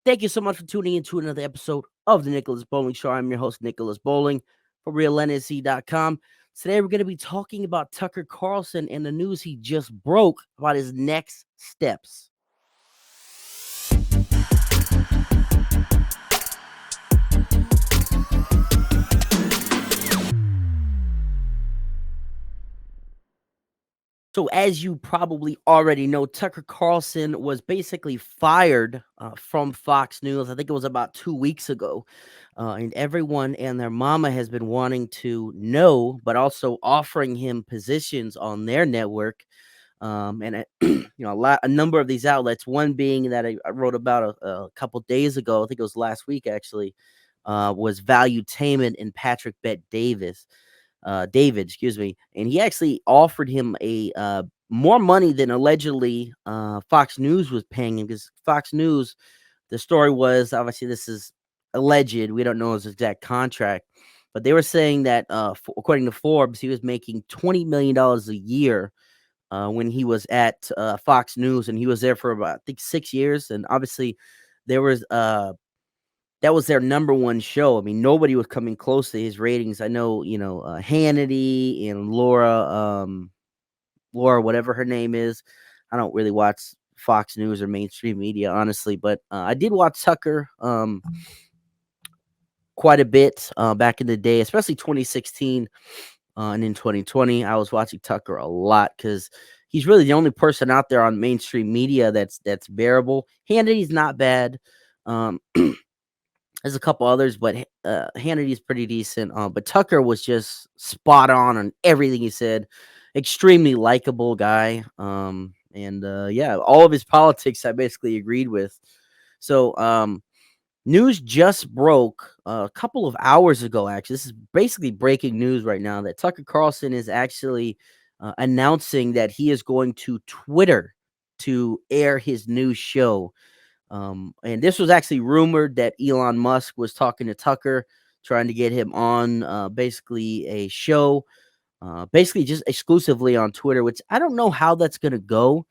Thank you so much for tuning in to another episode of the Nicolas Bowling Show. I'm your host, Nicolas Bowling for RealNSC.com. Today, we're going to be talking about Tucker Carlson and the news he just broke about his next steps. So, as you probably already know, Tucker Carlson was basically fired from Fox News. I think it was about 2 weeks ago. And everyone and their mama has been wanting to know, but also offering him positions on their network. A number of these outlets, one being that I wrote about a couple days ago, I think it was last week actually, was Valuetainment and Patrick David, excuse me, and he actually offered him a more money than allegedly Fox News was paying him, because Fox News, the story was, obviously this is alleged, we don't know his exact contract, but they were saying that according to Forbes, he was making $20 million a year when he was at Fox News, and he was there for about, I think, 6 years, and obviously there was that was their number one show. I mean, nobody was coming close to his ratings. I know, Hannity and Laura, whatever her name is. I don't really watch Fox News or mainstream media, honestly, but I did watch Tucker quite a bit back in the day, especially 2016 and in 2020. I was watching Tucker a lot because he's really the only person out there on mainstream media that's bearable. Hannity's not bad. There's a couple others, but Hannity's pretty decent. But Tucker was just spot on everything he said. Extremely likable guy. And all of his politics I basically agreed with. So news just broke a couple of hours ago. Actually, this is basically breaking news right now that Tucker Carlson is actually announcing that he is going to Twitter to air his new show. And this was actually rumored that Elon Musk was talking to Tucker, trying to get him on basically a show, basically just exclusively on Twitter, which I don't know how that's going to go,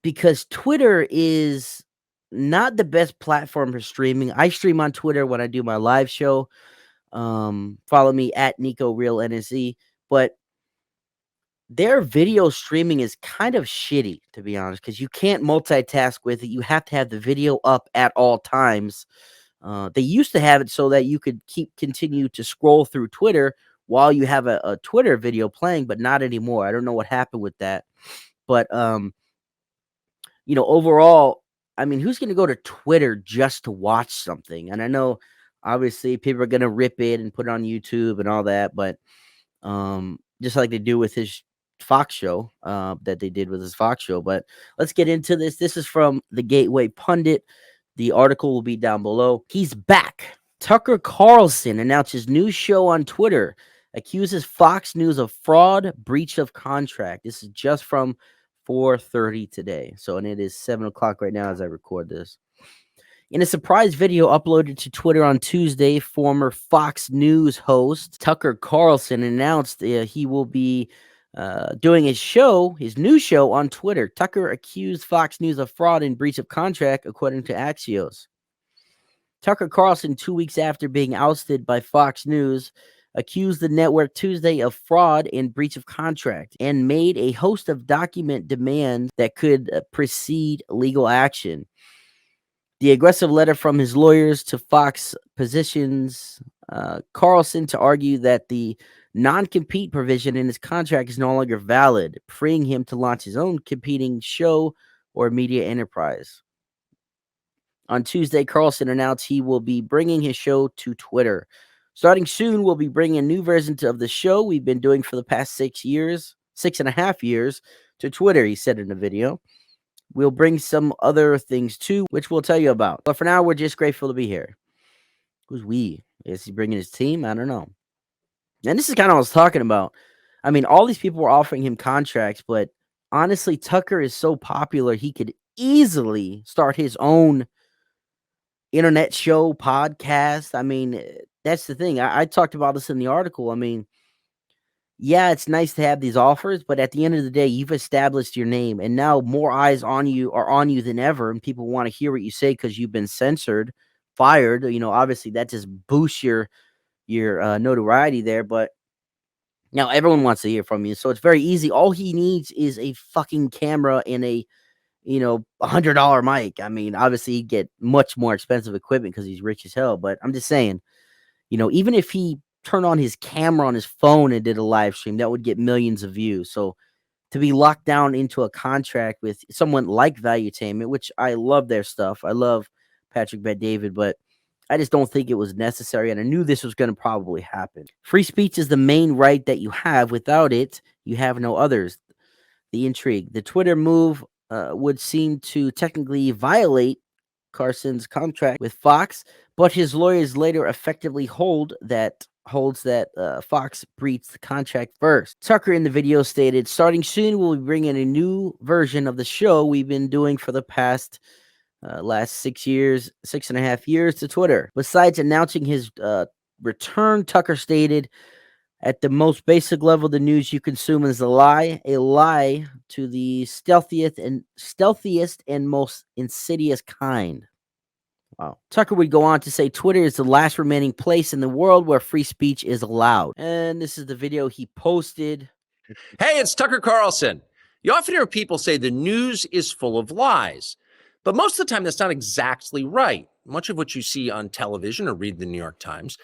because Twitter is not the best platform for streaming. I stream on Twitter when I do my live show. Follow me at Nico Real NSE, but their video streaming is kind of shitty, to be honest, because you can't multitask with it. You have to have the video up at all times. They used to have it so that you could continue to scroll through Twitter while you have a Twitter video playing, but not anymore. I don't know what happened with that. But overall, I mean, who's going to go to Twitter just to watch something? And I know, obviously, people are going to rip it and put it on YouTube and all that, but just like they do with his Fox show, that they did with his Fox show. But let's get into this. This is from the Gateway Pundit. The article will be down below. He's back. Tucker Carlson announced his new show on Twitter, accuses Fox News of fraud, breach of contract. This is just from 4:30 today. So, and it is 7 o'clock right now as I record this. In a surprise video uploaded to Twitter on Tuesday, former Fox News host Tucker Carlson announced he will be doing his new show on Twitter. Tucker accused Fox News of fraud and breach of contract, according to Axios. Tucker Carlson, 2 weeks after being ousted by Fox News, accused the network Tuesday of fraud and breach of contract and made a host of document demands that could precede legal action. The aggressive letter from his lawyers to Fox positions Carlson to argue that the non-compete provision in his contract is no longer valid, freeing him to launch his own competing show or media enterprise. On Tuesday, Carlson announced he will be bringing his show to Twitter. Starting soon, we'll be bringing a new version of the show we've been doing for the past 6.5 years, to Twitter, he said in a video. We'll bring some other things too, which we'll tell you about. But for now, we're just grateful to be here. Who's we? Is he bringing his team? I don't know. And this is kind of what I was talking about. I mean, all these people were offering him contracts, but honestly, Tucker is so popular, he could easily start his own internet show, podcast. I mean, that's the thing. I talked about this in the article. I mean, yeah, it's nice to have these offers, but at the end of the day, you've established your name, and now more eyes on you are on you than ever, and people want to hear what you say because you've been censored, fired. Obviously that just boosts your notoriety there. But now everyone wants to hear from you, so it's very easy. All he needs is a fucking camera and a $100 mic. I mean, obviously he'd get much more expensive equipment because he's rich as hell. But I'm just saying, even if he turned on his camera on his phone and did a live stream, that would get millions of views. So to be locked down into a contract with someone like Valuetainment, which I love their stuff. I love Patrick Bet David, but I just don't think it was necessary. And I knew this was going to probably happen. Free speech is the main right that you have. Without it, you have no others. The intrigue. The Twitter move would seem to technically violate Carlson's contract with Fox, but his lawyers later effectively holds that Fox breached the contract first. Tucker in the video stated, "Starting soon, we'll be bringing a new version of the show we've been doing for the past last 6.5 years to Twitter." Besides announcing his return, Tucker stated, "At the most basic level, the news you consume is a lie to the stealthiest and most insidious kind." Wow. Tucker would go on to say Twitter is the last remaining place in the world where free speech is allowed. And this is the video he posted. Hey, it's Tucker Carlson. You often hear people say the news is full of lies, but most of the time that's not exactly right. Much of what you see on television or read the New York Times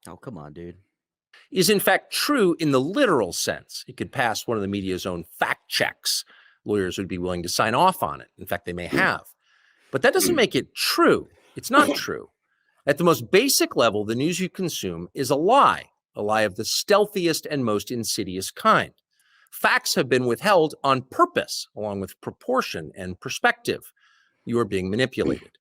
Oh, come on, dude. is in fact true in the literal sense. It could pass one of the media's own fact checks. Lawyers would be willing to sign off on it. In fact, they may have. But that doesn't make it true. It's not true. At the most basic level, the news you consume is a lie of the stealthiest and most insidious kind. Facts have been withheld on purpose, along with proportion and perspective. You are being manipulated.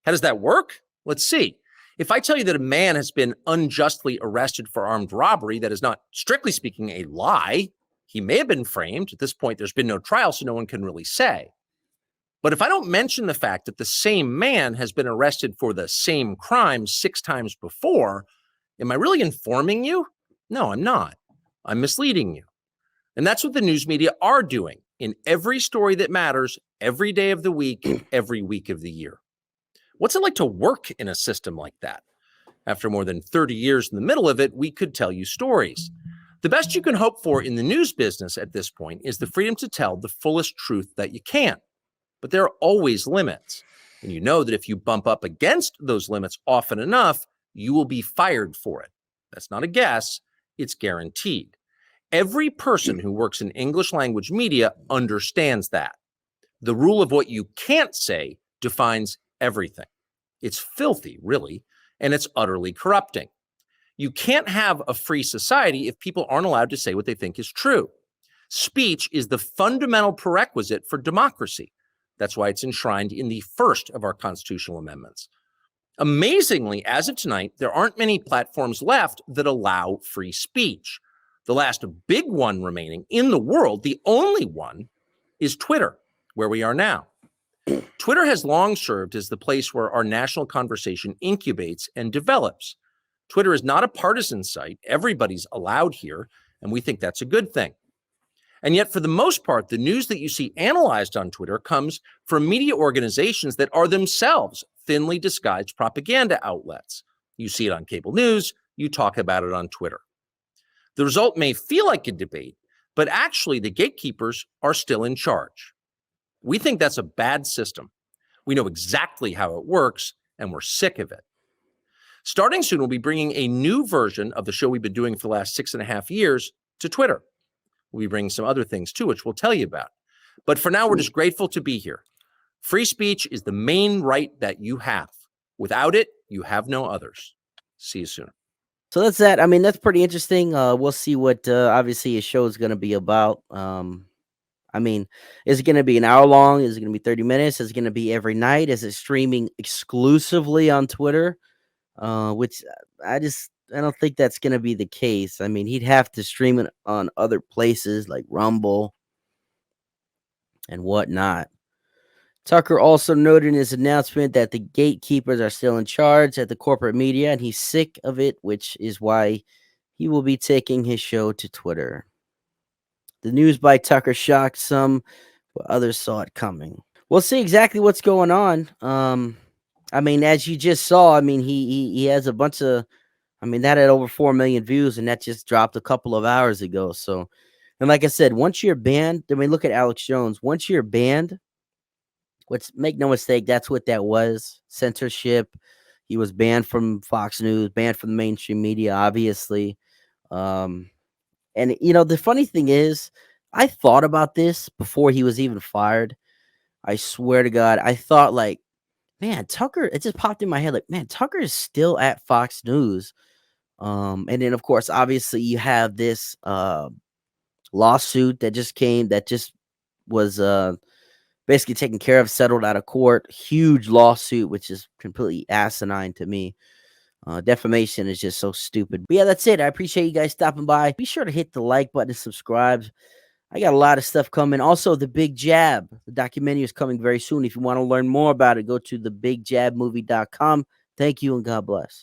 How does that work? Let's see. If I tell you that a man has been unjustly arrested for armed robbery, that is not, strictly speaking, a lie. He may have been framed. At this point, there's been no trial, so no one can really say. But if I don't mention the fact that the same man has been arrested for the same crime 6 times before, am I really informing you? No, I'm not. I'm misleading you. And that's what the news media are doing in every story that matters, every day of the week, every week of the year. What's it like to work in a system like that? After more than 30 years in the middle of it, we could tell you stories. The best you can hope for in the news business at this point is the freedom to tell the fullest truth that you can. But there are always limits. And you know that if you bump up against those limits often enough, you will be fired for it. That's not a guess, it's guaranteed. Every person who works in English language media understands that. The rule of what you can't say defines everything. It's filthy, really, and it's utterly corrupting. You can't have a free society if people aren't allowed to say what they think is true. Speech is the fundamental prerequisite for democracy. That's why it's enshrined in the first of our constitutional amendments. Amazingly, as of tonight, there aren't many platforms left that allow free speech. The last big one remaining in the world, the only one, is Twitter, where we are now. Twitter has long served as the place where our national conversation incubates and develops. Twitter is not a partisan site. Everybody's allowed here, and we think that's a good thing. And yet, for the most part, the news that you see analyzed on Twitter comes from media organizations that are themselves thinly disguised propaganda outlets. You see it on cable news, you talk about it on Twitter. The result may feel like a debate, but actually the gatekeepers are still in charge. We think that's a bad system. We know exactly how it works, and we're sick of it. Starting soon, we'll be bringing a new version of the show we've been doing for the last 6.5 years to Twitter. We'll be bringing some other things too, which we'll tell you about. But for now, we're just grateful to be here. Free speech is the main right that you have. Without it, you have no others. See you soon. So that's that. I mean, that's pretty interesting. We'll see what obviously his show is going to be about. I mean, is it going to be an hour long? Is it going to be 30 minutes? Is it going to be every night? Is it streaming exclusively on Twitter? Which I don't think that's going to be the case. I mean, he'd have to stream it on other places like Rumble and whatnot. Tucker also noted in his announcement that the gatekeepers are still in charge at the corporate media, and he's sick of it, which is why he will be taking his show to Twitter. The news by Tucker shocked some, but others saw it coming. We'll see exactly what's going on. I mean, as you just saw, I mean, he has a bunch of, I mean, that had over 4 million views, and that just dropped a couple of hours ago. So, and like I said, once you're banned, I mean, look at Alex Jones. Once you're banned, let's make no mistake, that's what that was, censorship. He was banned from Fox News, banned from the mainstream media, obviously. Um, and the funny thing is, I thought about this before he was even fired. I swear to God, I thought like, man, Tucker. It just popped in my head like, man, Tucker is still at Fox News. And then of course, obviously, you have this lawsuit that just came, that just was basically taken care of, settled out of court. Huge lawsuit, which is completely asinine to me. Defamation is just so stupid. But yeah, that's it. I appreciate you guys stopping by. Be sure to hit the like button and subscribe. I got a lot of stuff coming. Also, The Big Jab, the documentary is coming very soon. If you want to learn more about it, go to thebigjabmovie.com. Thank you and God bless.